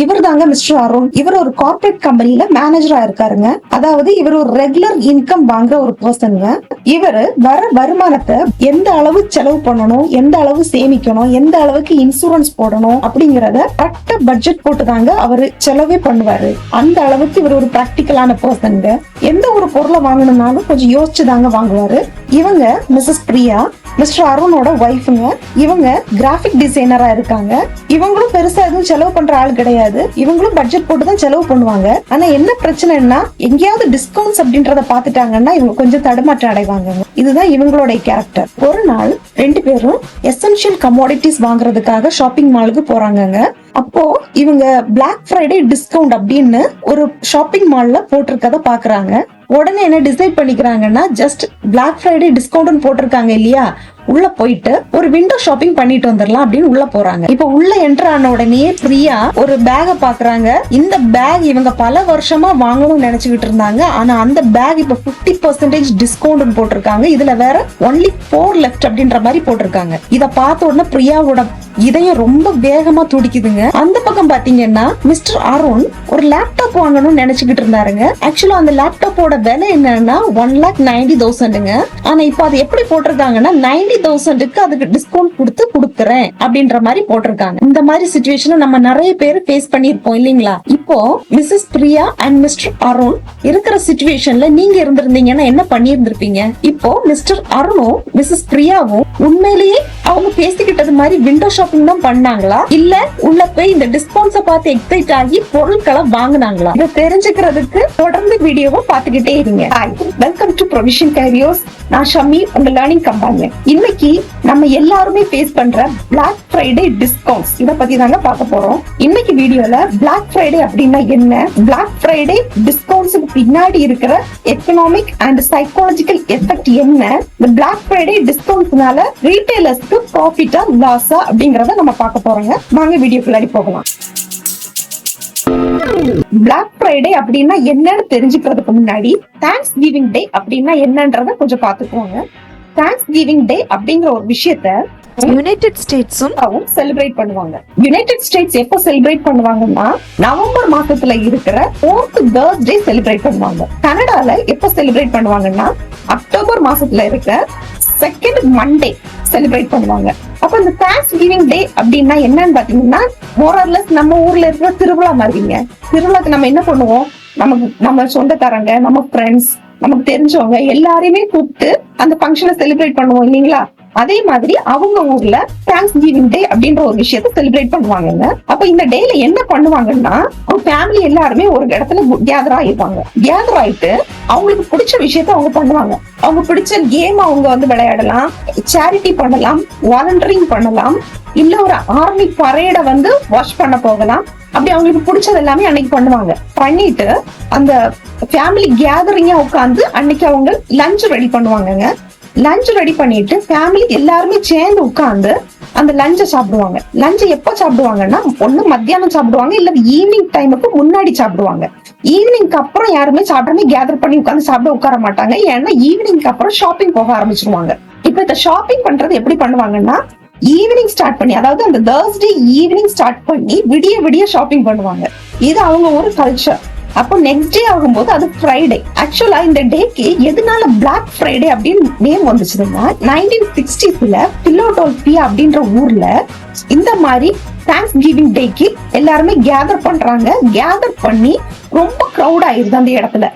இவர் தாங்க மிஸ்டர் அருண். இவர் ஒரு கார்பரேட் கம்பெனில மேனேஜரா இருக்காருங்க. அதாவது இவர் ஒரு ரெகுலர் இன்கம் வாங்குற ஒரு பர்சனுங்க. இவர் வர வருமானத்தை எந்த அளவு செலவு பண்ணணும், எந்த அளவு சேமிக்கணும், எந்த அளவுக்கு இன்சூரன்ஸ் போடணும் அப்படிங்கறத கரெக்டா பட்ஜெட் போட்டு தாங்க அவரு செலவே பண்ணுவாரு. அந்த அளவுக்கு இவர் ஒரு பிராக்டிக்கலான பர்சனுங்க. எந்த ஒரு பொருளை வாங்கணும்னாலும் கொஞ்சம் யோசிச்சு தாங்க வாங்குவாரு. இவங்க மிஸ்ஸஸ் பிரியா, மிஸ்டர் அருணோட ஒய்ஃபுங்க. இவங்க கிராபிக் டிசைனரா இருக்காங்க. இவங்களும் பெருசா எதுவும் செலவு பண்ற ஆள் கிடையாது. இவங்களும் பட்ஜெட் போட்டு தான் செலவு பண்ணுவாங்க. ஆனா என்ன பிரச்சனைன்னா, எங்கேயாவது டிஸ்கவுண்ட்ஸ் அப்படின்றத பாத்துட்டாங்கன்னா இவங்க கொஞ்சம் தடுமாற்றம் அடைவாங்க. இதுதான் இவங்களோட கேரக்டர். ஒரு நாள் ரெண்டு பேரும் எசென்ஷியல் கமோடிட்டிஸ் வாங்குறதுக்காக ஷாப்பிங் மாலுக்கு போறாங்க. அப்போ இவங்க பிளாக் ஃப்ரைடே டிஸ்கவுண்ட் அப்படின்னு ஒரு ஷாப்பிங் மால்ல போட்டிருக்கத பாக்குறாங்க. உடனே என்ன டிசைட் பண்ணிக்கிறாங்கன்னா, ஜஸ்ட் பிளாக் ஃப்ரைடே டிஸ்கவுண்ட் போட்டிருக்காங்க இல்லையா, உள்ள போயிட்டு ஒரு விண்டோ ஷாப்பிங் பண்ணிட்டு வந்துடலாம் அப்படின்னு உள்ள போறாங்க. இப்ப உள்ள என்டர் ஆன உடனே பிரியா ஒரு பேக பாக்குறாங்க. இந்த பேக் இவங்க பல வருஷமா வாங்கணும்னு நினைச்சுக்கிட்டு இருந்தாங்க. ஆனா அந்த பேக் இப்ப 50% டிஸ்கவுண்ட் போட்டிருக்காங்க. இதுல வேற only 4 left அப்படின்ற மாதிரி போட்டிருக்காங்க. இத பார்த்த உடனே பிரியாவோட இதயம் ரொம்ப வேகமா துடிக்குதுங்க. அந்த பக்கம் பாத்தீங்கன்னா மிஸ்டர் அருண் ஒரு லேப்டாப் வாங்கணும்னு நினைச்சுக்கிட்டு இருந்தாருங்க. ஆக்சுவலா அந்த லேப்டாப்போட விலை என்னன்னா 1,90,000ங்க. ஆனா இப்ப அது எப்படி போட்டிருக்காங்கன்னா 90,000க்கு அதுக்கு டிஸ்கவுண்ட் கொடுக்குறேன் அப்படின்ற மாதிரி போட்டிருக்காங்க. இந்த மாதிரி சிச்சுவேஷன் நம்ம நிறைய பேர் ஃபேஸ் பண்ணிருப்போம் இல்லீங்களா? இப்போ missus Priya and mister Arun இருக்கிற சிச்சுவேஷன்ல நீங்க இருந்திருந்தீங்கன்னா என்ன பண்ணிருந்திருப்பீங்க? இப்போ மிஸ்டர் அருணும் மிஸ்ஸஸ் பிரியாவும் உண்மையிலேயே அவங்க பேசிக்கிட்டது மாதிரி விண்டோ ஷாப்பிங் தான் பண்ணாங்களா, இல்ல உள்ள போய் இந்த டிஸ்கவுண்ட்ஸ பார்த்து எக்ஸைட் ஆகி பொருட்களை வாங்குனாங்களா? இதை தெரிஞ்சுக்கிறதுக்கு தொடர்ந்து வீடியோவை பார்த்துக்கிட்டே இருங்க. வெல்கம் டு ப்ரொவிஷன் கேரியோஸ். நான் ஷமி, உங்க லேர்னிங் கம்பெனி. இன்னைக்கு நம்ம எல்லாருமே ஃபேஸ் பண்ற பிளாக் ஃப்ரைடே டிஸ்கவுண்ட்ஸ் இத பத்தி தாங்க பார்க்க போறோம். இன்னைக்கு வீடியோல பிளாக் ஃப்ரைடே அப்படின்னா என்ன, பிளாக் ஃப்ரைடே டிஸ்கவுண்ட்ஸ்க்கு பின்னாடி இருக்கிற எக்கனாமிக் அண்ட் சைக்காலஜிக்கல் எஃபெக்ட் என்ன, இந்த பிளாக் ஃப்ரைடே டிஸ்கவுண்ட்ஸ்னால ரீட்டைலர்ஸ்க்கு ப்ராஃபிட்டா லாஸா அப்படிங்கறத நம்ம பார்க்க போறோங்க. வாங்க வீடியோக்குள்ளாடி போகலாம். பிளாக் ஃப்ரைடே அப்படின்னா என்னன்னு தெரிஞ்சுக்கிறதுக்கு முன்னாடி தேங்க்ஸ் கிவிங் டே அப்படின்னா என்னன்றத கொஞ்சம் பாத்துக்கோங்க. தேங்க்ஸ் கிவிங் டே அப்படிங்கிற ஒரு விஷயத்த யுனைடெட் ஸ்டேட்ஸும் செலிப்ரேட் பண்ணுவாங்க. யுனைடெட் ஸ்டேட்ஸ் எப்போ செலிப்ரேட் பண்ணுவாங்கன்னா நவம்பர் மாசத்துல இருக்கிற 4th பர்த்டே செலிப்ரேட் பண்ணுவாங்க. கனடால எப்போ செலிப்ரேட் பண்ணுவாங்கன்னா அக்டோபர் மாசத்துல இருக்கிற 2nd மண்டே செலிப்ரேட் பண்ணுவாங்க. அப்ப இந்த தேங்க்ஸ் கிவிங் டே அப்படின்னா என்னன்னு பாத்தீங்கன்னா மோரர்லெஸ் நம்ம ஊர்ல இருக்கிற திருவிழா மாதிரிங்க. திருவிழாக்கு நம்ம என்ன பண்ணுவோம், நம்ம சொந்தக்காரங்க, நம்ம ஃப்ரெண்ட்ஸ், நமக்கு தெரிஞ்சவங்க எல்லாரையுமே கூப்பிட்டு அந்த ஃபங்க்ஷனை செலிப்ரேட் பண்ணுவோம் இல்லீங்களா? அதே மாதிரி அவங்க ஊர்ல தேங்க்ஸ் கிவிங் டே அப்படின்ற ஒரு விஷயத்த செலிப்ரேட் பண்ணுவாங்க. அப்ப இந்த டேல என்ன பண்ணுவாங்கன்னா ஃபேமிலி எல்லாருமே ஒரு இடத்துல கேதர் ஆயிருப்பாங்க. கேதர் ஆயிட்டு அவங்களுக்கு பிடிச்ச விஷயத்த அவங்க பண்ணுவாங்க. அவங்க பிடிச்ச கேம் அவங்க விளையாடலாம், சேரிட்டி பண்ணலாம், வாலண்டியரிங் பண்ணலாம், இல்ல ஒரு ஆர்மி பரேட வாட்ச் பண்ண போகலாம். அப்படி அவங்களுக்கு பிடிச்சது எல்லாமே அன்னைக்கு பண்ணுவாங்க. பண்ணிட்டு அந்த ஃபேமிலி கேதரிங்கா உட்காந்து அன்னைக்கு அவங்க லஞ்ச் ரெடி பண்ணுவாங்க. லஞ்ச் ரெடி பண்ணிட்டு ஃபேமிலி எல்லாருமே சேர்ந்து உட்கார்ந்து அந்த லஞ்சை சாப்பிடுவாங்க. லஞ்ச் எப்ப சாப்பிடுவாங்கன்னா ஒண்ணு மத்தியானம் சாப்பிடுவாங்க, இல்ல ஈவினிங் டைமுக்கு முன்னாடி சாப்பிடுவாங்க. ஈவினிங்க்கு அப்புறம் யாருமே சாப்பிடாம கேதர் பண்ணி உட்காந்து சாப்பிட உட்கார மாட்டாங்க. ஏன்னா ஈவினிங்க்கு அப்புறம் ஷாப்பிங் போக ஆரம்பிச்சிருவாங்க. இப்ப இந்த ஷாப்பிங் பண்றது எப்படி பண்ணுவாங்கன்னா ஈவினிங் ஸ்டார்ட் பண்ணி, அதாவது அந்த Thursday ஈவினிங் ஸ்டார்ட் பண்ணி விடிய விடிய ஷாப்பிங் பண்ணுவாங்க. இது அவங்க ஒரு கல்ச்சர். அப்போ நெக்ஸ்ட் டே ஆகும்போது அது ஃப்ரைடே. ஆக்சுவலா இந்த டேக்கு எதனால பிளாக் ஃப்ரைடே அப்படின்னு நேம் வந்துச்சுன்னா 1960s பிலோடெல்பியா அப்படின்ற ஊர்ல இந்த மாதிரி தேங்க்ஸ் கிவிங் டேக்கு எல்லாருமே கேதர் பண்றாங்க. கேதர் பண்ணி ரொம்ப கிரௌட் ஆயிருது. அந்த இடத்துல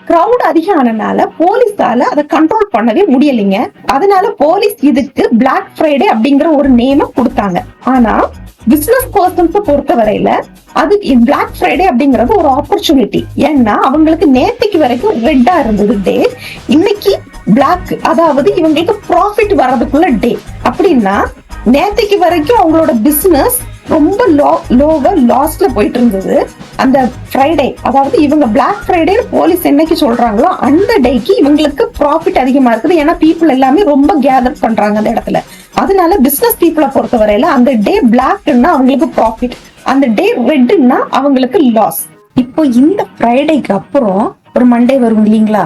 கிரௌட் அதிகம் ஆனனால போலீஸால அதை கண்ட்ரோல் பண்ணவே முடியலைங்க. அதனால போலீஸ் இதுக்கு பிளாக் ஃப்ரைடே அப்படிங்கிற ஒரு நேம கொடுத்தாங்க. ஆனா பிசினஸ் பர்சன்ஸ் பொறுத்த வரையில அது பிளாக் ஃப்ரைடே அப்படிங்கறது ஒரு ஆப்பர்ச்சுனிட்டி. ஏன்னா அவங்களுக்கு நேற்றுக்கு வரைக்கும் ரெட்டா இருந்தது டே, இன்னைக்கு பிளாக், அதாவது இவங்களுக்கு ப்ராஃபிட் வர்றதுக்குள்ள டே. அப்படின்னா நேற்றுக்கு வரைக்கும் அவங்களோட பிசினஸ் ரொம்ப லோவா லாஸ்ட்ல போயிட்டு இருந்தது. அந்த ஃப்ரைடே, அதாவது இவங்க பிளாக் ஃப்ரைடே போலீஸ் என்னைக்கு சொல்றாங்களோ அந்த டேக்கு இவங்களுக்கு ப்ராஃபிட் அதிகமா இருக்குது. ஏன்னா பீப்புள் எல்லாமே ரொம்ப கேதர் பண்றாங்க அந்த இடத்துல. அதனால பிசினஸ் பீப்புளை பொறுத்த வரையில அந்த டே பிளாக்னா அவங்களுக்கு ப்ராஃபிட், அந்த டே ரெட்னா அவங்களுக்கு லாஸ். இப்போ இந்த ஃப்ரைடேக்கு அப்புறம் ஒரு மண்டே வரும் இல்லீங்களா?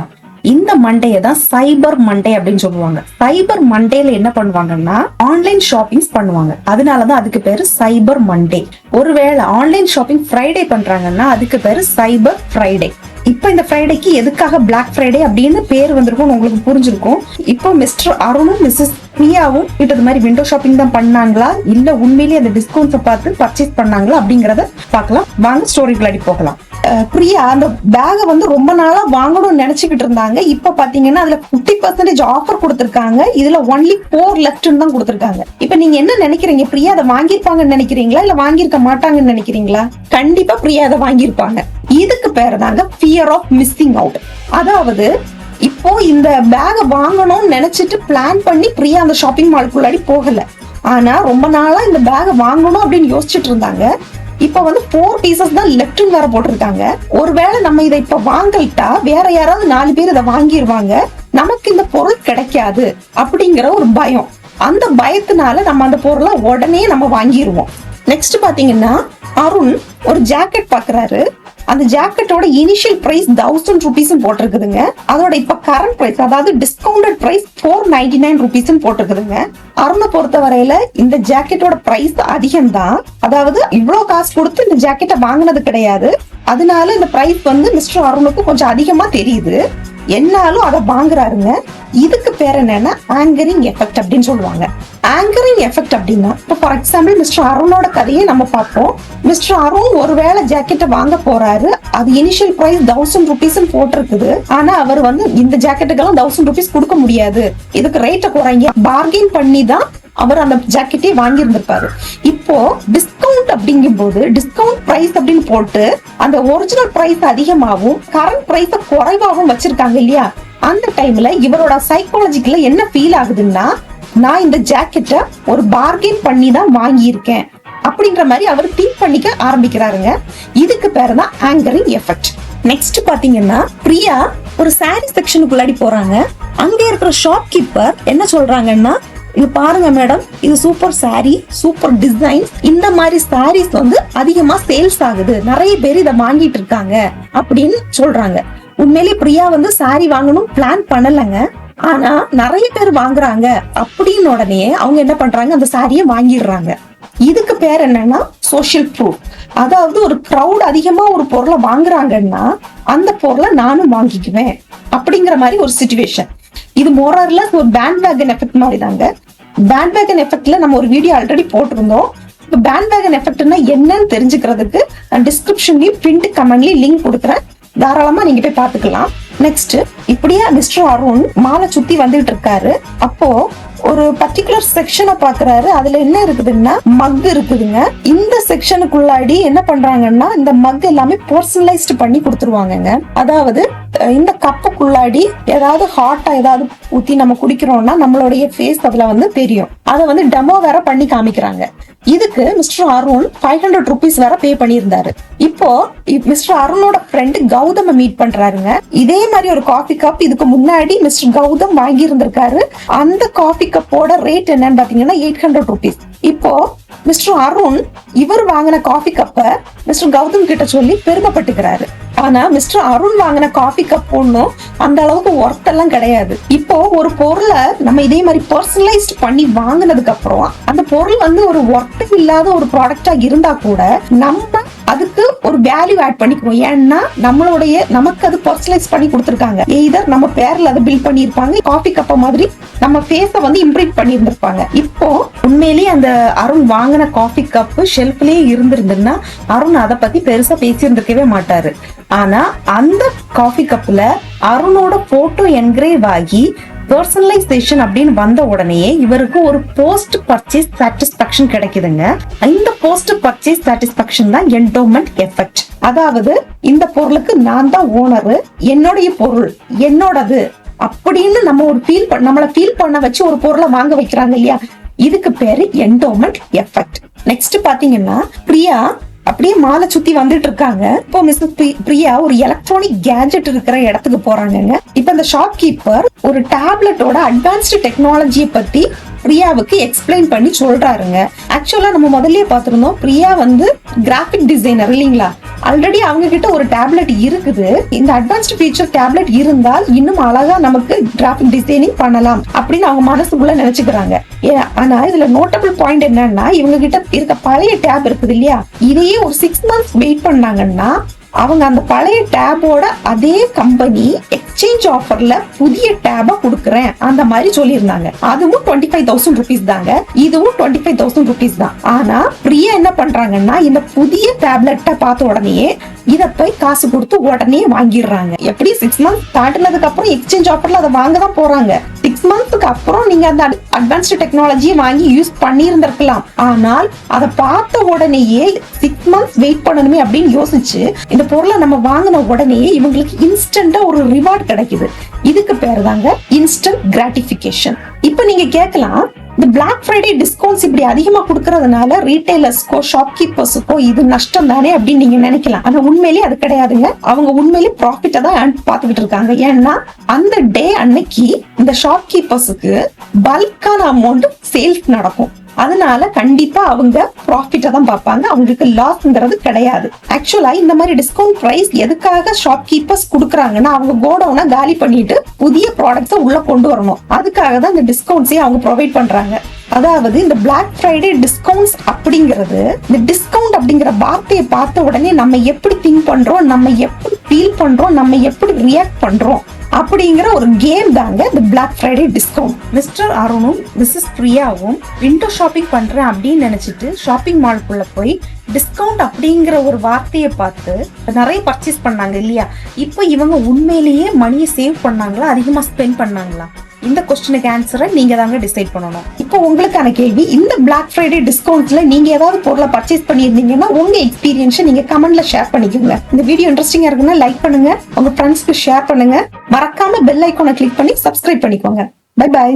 இந்த மண்டேயை தான் சைபர் மண்டே அப்படின்னு சொல்லுவாங்க. சைபர் மண்டேல என்ன பண்ணுவாங்கன்னா ஆன்லைன் ஷாப்பிங் பண்ணுவாங்க. அதனாலதான் அதுக்கு பேரு சைபர் மண்டே. ஒருவேளை ஆன்லைன் ஷாப்பிங் ஃப்ரைடே பண்றாங்கன்னா அதுக்கு பேரு சைபர் ஃப்ரைடே. இப்ப இந்த ஃப்ரைடேக்கு எதுக்காக பிளாக் ஃப்ரைடே அப்படின்னு பேர் வந்திருக்கும் உங்களுக்கு புரிஞ்சிருக்கும். இப்போ மிஸ்டர் அருணும் மிஸ்ஸஸ் பிரியாவும் இது மாதிரி விண்டோ ஷாப்பிங் தான் பண்ணாங்களா இல்ல உண்மையிலேயே அந்த டிஸ்கவுண்ட்ஸை பார்த்து பர்ச்சேஸ் பண்ணாங்களா அப்படிங்கறத பார்க்கலாம். வாங்க ஸ்டோரிக்குள்ளாடி போகலாம். பிரியா அந்த பேக வந்து ரொம்ப நாளா வாங்கணும்னு நினைச்சுக்கிட்டு இருந்தாங்க. இப்ப பாத்தீங்கன்னா அதுல 50% ஆஃபர் கொடுத்திருக்காங்க. இதுல ஒன்லி 4 லெஃப்ட்னு தான் கொடுத்திருக்காங்க. இப்ப நீங்க என்ன நினைக்கிறீங்க? பிரியா அதை வாங்கியிருப்பாங்கன்னு நினைக்கிறீங்களா இல்ல வாங்கியிருக்க மாட்டாங்கன்னு நினைக்கிறீங்களா? கண்டிப்பா பிரியா அதை வாங்கியிருப்பாங்க. இதுக்கு பேரு தாங்க ஃபியர் ஆஃப் மிஸ்ஸிங் அவுட். அதாவது இப்போ இந்த பேக வாங்கணும்னு நினைச்சிட்டு பிளான் பண்ணி பிரியா அந்த ஷாப்பிங் மாலுக்குள்ளாடி போகல. ஆனா ரொம்ப நாளா இந்த பேக வாங்கணும் அப்படின்னு யோசிச்சுட்டு இருந்தாங்க. இப்ப வந்து 4 பீசஸ் தான் லெஃப்ட்னு வேற போட்டிருக்காங்க. ஒருவேளை நம்ம இதை இப்ப வாங்கிட்டா வேற யாராவது 4 பேர் இதை வாங்கிடுவாங்க, நமக்கு இந்த பொருள் கிடைக்காது அப்படிங்கிற ஒரு பயம். அந்த பயத்தினால நம்ம அந்த பொருளை உடனே நம்ம வாங்கிடுவோம். நெக்ஸ்ட் பாத்தீங்கன்னா அருண் ஒரு ஜாக்கெட் பாக்குறாரு. அந்த ஜாக்கெட்டோட இனிஷியல் பிரைஸ் 1000 rupees போட்டிருக்குதுங்க. அதோட இப்ப கரண்ட் பிரைஸ் அதாவது டிஸ்கவுண்டட் பிரைஸ் 499 rupees போட்டிருக்குதுங்க. அருணை பொறுத்த வரையில இந்த ஜாக்கெட்டோட பிரைஸ் அதிகம் தான். அதாவது இவ்வளவு காசு கொடுத்து இந்த ஜாக்கெட்டை வாங்கினது கிடையாது. அதனால இந்த பிரைஸ் வந்து மிஸ்டர் அருணுக்கு கொஞ்சம் அதிகமா தெரியுது. என்னாலும் அதை வாங்குறாருங்க. இதுக்கு பேர் என்னன்னா ஆங்கரிங் எஃபெக்ட் அப்படின்னு சொல்லுவாங்க. ஆங்கரிங் எஃபெக்ட் அப்படின்னா இப்போ ஃபார் எக்ஸாம்பிள் மிஸ்டர் அருணோட கதையை நம்ம பார்ப்போம். மிஸ்டர் அருண் ஒருவேளை ஜாக்கெட்டை வாங்க போறாரு. அது இனிஷியல் பிரைஸ் 1000 rupees போட்டிருக்குது. ஆனா அவர் வந்து இந்த ஜாக்கெட்டுக்கெல்லாம் 1000 rupees கொடுக்க முடியாது, இதுக்கு ரேட்டை குறைங்க பார்கெயின் பண்ணி தான் அவர் அந்த ஜாக்கெட்டே வாங்கி இருந்திருப்பாரு. இப்போ டிஸ்கவுண்ட் அப்படிங்கும் போது டிஸ்கவுண்ட் பிரைஸ் அப்படின்னு போட்டு அந்த ஒரிஜினல் பிரைஸ் அதிகமாகவும் கரண்ட் பிரைஸ் குறைவாகவும் வச்சிருக்காங்க இல்லையா? அந்த டைம்ல இவரோட சைக்காலஜிக்கல என்ன ஃபீல் ஆகுதுன்னா, நான் இந்த ஜாக்கெட்டை ஒரு பார்கெயின் பண்ணி தான் வாங்கியிருக்கேன் அப்படிங்கிற மாதிரி அவர் திங்க் பண்ணிக்க ஆரம்பிக்கிறாருங்க. இதுக்கு பேரு தான் ஆங்கரிங் எஃபெக்ட். நெக்ஸ்ட் பாத்தீங்கன்னா பிரியா ஒரு சாரி செக்ஷனுக்குள்ளாடி போறாங்க. அங்க இருக்கிற ஷாப் கீப்பர் என்ன சொல்றாங்கன்னா, இது பாருங்க மேடம், இது சூப்பர் சாரி, சூப்பர் டிசைன், இந்த மாதிரி சாரீஸ் வந்து அதிகமா சேல்ஸ் ஆகுது, நிறைய பேர் இதை வாங்கிட்டு இருக்காங்க அப்படின்னு சொல்றாங்க. உண்மையிலேயே பிரியா வந்து சாரி வாங்கணும் பிளான் பண்ணலங்க. ஆனா நிறைய பேர் வாங்குறாங்க அப்படின்னு உடனே அவங்க என்ன பண்றாங்க, அந்த சாரியை வாங்கிடுறாங்க. இதுக்கு பேர் என்னன்னா சோஷியல் ப்ரூஃப். அதாவது ஒரு கிரௌட் அதிகமா ஒரு பொருளை வாங்குறாங்கன்னா அந்த பொருளை நானும் வாங்கிக்குவேன் அப்படிங்கிற மாதிரி ஒரு சிச்சுவேஷன். இது மோரர்லெஸ் ஒரு பேண்ட் வேகன் எஃபெக்ட் மாதிரி தாங்க. பேண்ட் வேகன் எஃபெக்ட்ல நம்ம ஒரு வீடியோ ஆல்ரெடி போட்டிருந்தோம். இப்போ பேண்ட் வேகன் எஃபெக்ட்னா என்னன்னு தெரிஞ்சுக்கிறதுக்கு டிஸ்கிரிப்ஷன்லயும் பிரிண்ட் கமெண்ட்லயும் லிங்க் கொடுக்குறேன், தாராளமா நீங்க போய் பாத்துக்கலாம். நெக்ஸ்ட் இப்படியா மிஸ்டர் அருண் மாலை சுத்தி வந்துட்டு இருக்காரு. அப்போ ஒரு பர்டிகுலர் செக்ஷனை பாக்குறாரு. அதுல என்ன இருக்குதுன்னா மக் இருக்குதுங்க. இந்த செக்ஷனுக்குள்ளாடி என்ன பண்றாங்கன்னா இந்த மக் எல்லாமே பர்சனலைஸ்ட் பண்ணி கொடுத்துருவாங்கங்க. அதாவது இந்த கப்புக்குள்ளாடி ஏதாவது ஹாட்டா ஏதாவது ஊத்தி நம்ம குடிக்கிறோம்னா நம்மளுடைய ஃபேஸ் அதுல வந்து தெரியும். அதை வந்து டெமோ வேற பண்ணி காமிக்கிறாங்க. இதுக்கு மிஸ்டர் அருண் 500 rupees வேற பே பண்ணியிருந்தாரு. இப்போ மிஸ்டர் அருணோட ஃப்ரெண்ட் கௌதம மீட் பண்றாருங்க. இதே மாதிரி ஒரு காஃபி கப் இதுக்கு முன்னாடி மிஸ்டர் கௌதம் வாங்கி இருந்திருக்காரு. அந்த காஃபி கப்போட ரேட் என்னன்னு பாத்தீங்கன்னா 800 rupees. இப்போ மிஸ்டர் அருண் இவர் வாங்கின காஃபி கப்ப மிஸ்டர் கௌதம் கிட்ட சொல்லி பெருமைப்பட்டுக்கிறாரு. ஆனா மிஸ்டர் அருண் வாங்கின காஃபி கப் ஒன்னும் அந்த அளவுக்கு ஒர்த் எல்லாம் கிடையாது. இப்போ ஒரு பொருளை நம்ம இதே மாதிரி பர்சனலைஸ்ட் பண்ணி வாங்கினதுக்கு அப்புறம் அந்த பொருள் வந்து ஒரு ஒர்த் இல்லாத ஒரு ப்ராடக்டா இருந்தா கூட நம்ம அதுக்கு ஒரு வேல்யூ ஆட் பண்ணிக்குவோம். ஏன்னா நமக்கு அது பர்சனலைஸ் பண்ணி கொடுத்துருக்காங்க. எய்தர் நம்ம பேர்ல அதை பில் பண்ணிருப்பாங்க, காஃபி கப்ப மாதிரி நம்ம ஃபேஸ வந்து இம்ப்ரூவ் பண்ணி இருந்திருப்பாங்க. இப்போ உண்மையிலேயே அந்த அருண் வாங்கின காஃபி கப் ஷெல்ஃப்லயே இருந்திருந்ததுன்னா அருண் அதை பத்தி பெருசா பேசி இருந்திருக்கவே மாட்டாரு. ஆனா அந்த காஃபி கப்ல அருணோட போட்டோ என்கிரேவ் ஆகி பர்சனலைசேஷன் அப்படின்னு வந்த உடனே இவருக்கு ஒரு போஸ்ட் பர்ச்சேஸ் சாட்டிஸ்பாக்சன் கிடைக்குதுங்க. இந்த போஸ்ட் பர்ச்சேஸ் சாட்டிஸ்பாக்சன் தான் என்டோமெண்ட் எஃபெக்ட். அதாவது இந்த பொருளுக்கு நான் தான் ஓனரு, என்னுடைய பொருள் என்னோடது அப்படின்னு நம்ம ஒரு நம்மள ஃபீல் பண்ண வச்சு ஒரு பொருளை வாங்க வைக்கிறாங்க இல்லையா? இதுக்கு பேரு என்டோமெண்ட் எஃபெக்ட். நெக்ஸ்ட் பாத்தீங்கன்னா பிரியா அப்படியே மாலை சுத்தி வந்துட்டு இருக்காங்க. இப்போ மிஸ்ஸஸ் பிரியா ஒரு எலக்ட்ரானிக் கேஜெட் இருக்கிற இடத்துக்கு போறாங்க. இப்ப இந்த ஷாப் கீப்பர் ஒரு டேப்லெட்டோட அட்வான்ஸ்டு டெக்னாலஜியை பத்தி பிரியாவுக்கு எக்ஸ்பிளைன் பண்ணி சொல்றாருங்க. ஆக்சுவலா நம்ம முதல்லயே பாத்திருந்தோம் பிரியா வந்து கிராபிக் டிசைனர் இல்லீங்களா? ஆல்ரெடி அவங்க கிட்ட ஒரு டேப்லெட் இருக்குது. இந்த அட்வான்ஸ்ட் ஃபீச்சர் டேப்லெட் இருந்தால் இன்னும் அழகா நமக்கு கிராஃபிக் டிசைனிங் பண்ணலாம் அப்படின்னு அவங்க மனசுக்குள்ள நினைச்சுக்கிறாங்க. ஆனா இதுல நோட்டபிள் பாயிண்ட் என்னன்னா, இவங்க கிட்ட இருக்க பழைய டேப் இருக்குது இல்லையா, இதையே ஒரு 6 months வெயிட் பண்ணாங்கன்னா அவங்க அந்த பழைய டேபோட அதே கம்பெனி எக்ஸ்சேஞ்ச் ஆஃபர்ல புதிய டேப கொடுக்கறேன் அந்த மாதிரி சொல்லியிருந்தாங்க. அதுவும் 25,000 rupees தாங்க, இதுவும் 25,000 rupees தான். ஆனா பிரியா என்ன பண்றாங்கன்னா, இந்த புதிய டேப்லெட்டை பார்த்த உடனே இத போய் காசு கொடுத்து உடனே வாங்கிடுறாங்க. எப்படி 6 months தாண்டினதுக்கு அப்புறம் எக்ஸ்சேஞ்ச் ஆஃபர்ல அதை வாங்க தான் போறாங்க. 6 monthsக்கு அப்புறம் நீங்க அந்த அட்வான்ஸ்ட் டெக்னாலஜியை வாங்கி யூஸ் பண்ணியிருந்திருக்கலாம். ஆனால் அதை பார்த்த உடனேயே 6 months வெயிட் பண்ணணுமே அப்படின்னு யோசிச்சு இந்த பொருளை நம்ம வாங்கின உடனே இவங்களுக்கு இன்ஸ்டன்டா ஒரு ரிவார்ட் கிடைக்குது. இதுக்கு பேரு தாங்க இன்ஸ்டன்ட் கிராட்டிபிகேஷன். இப்ப நீங்க கேட்கலாம், இந்த பிளாக் ஃப்ரைடே டிஸ்கவுண்ட்ஸ் இப்படி அதிகமா கொடுக்கறதுனால ரீட்டைலர்ஸ்க்கோ ஷாப்கீப்பர்ஸுக்கோ இது நஷ்டம் தானே அப்படின்னு நீங்க நினைக்கலாம். ஆனா உண்மையிலேயே அது கிடையாதுங்க. அவங்க உண்மையிலேயே ப்ராஃபிட்டை தான் பார்த்துக்கிட்டு இருக்காங்க. ஏன்னா அந்த டே அன்னைக்கு இந்த ஷாப்கீப்பர்ஸுக்கு பல்கான அமௌண்ட் சேல்ஸ் நடக்கும். அதனால கண்டிப்பா அவங்க ப்ராஃபிட்டை தான் பார்ப்பாங்க, அவங்களுக்கு லாஸ்ங்கிறது கிடையாது. ஆக்சுவலா இந்த மாதிரி டிஸ்கவுண்ட் பிரைஸ் எதுக்காக ஷாப்கீப்பர்ஸ் கொடுக்குறாங்கன்னா, அவங்க கோடவுனை காலி பண்ணிட்டு புதிய ப்ராடக்ட்ஸை உள்ள கொண்டு வரணும். அதுக்காக தான் இந்த டிஸ்கவுண்ட்ஸே அவங்க ப்ரொவைட் பண்றாங்க. அதாவது இந்த பிளாக் ஃப்ரைடே டிஸ்கவுண்ட்ஸ் அப்படிங்கிறது, இந்த டிஸ்கவுண்ட் அப்படிங்கிற வார்த்தையை பார்த்த உடனே நம்ம எப்படி திங்க் பண்றோம், நம்ம எப்படி ஃபீல் பண்றோம், நம்ம எப்படி ரியாக்ட் பண்றோம் அப்படிங்கிற ஒரு கேம் தாங்க இந்த பிளாக் ஃப்ரைடே டிஸ்கவுண்ட். மிஸ்டர் அருணும் மிஸ்ஸஸ் பிரியாவும் விண்டோ ஷாப்பிங் பண்றேன் அப்படின்னு நினைச்சிட்டு ஷாப்பிங் மால்குள்ள போய் டிஸ்கவுண்ட் அப்படிங்கிற ஒரு வார்த்தையை பார்த்து நிறைய பர்ச்சேஸ் பண்ணாங்க இல்லையா. இப்போ இவங்க உண்மையிலேயே மணியை சேவ் பண்ணாங்களா, அதிகமா ஸ்பெண்ட் பண்ணாங்களா? இந்த கொஸ்டினுக்கு ஆன்சரை நீங்க தாங்க டிசைட் பண்ணணும். இப்போ உங்களுக்கான கேள்வி, இந்த பிளாக் ஃப்ரைடே டிஸ்கவுண்ட்ஸ்ல நீங்க ஏதாவது பொருளை பர்ச்சேஸ் பண்ணியிருந்தீங்கன்னா உங்க எக்ஸ்பீரியன்ஸை நீங்க கமெண்ட்ல ஷேர் பண்ணிக்கோங்க. இந்த வீடியோ இன்ட்ரெஸ்டிங்கா இருக்குன்னா லைக் பண்ணுங்க, உங்க ஃப்ரெண்ட்ஸ்க்கு ஷேர் பண்ணுங்க, மறக்காம பெல் ஐகானை கிளிக் பண்ணி சப்ஸ்கிரைப் பண்ணிக்கோங்க. Bye by.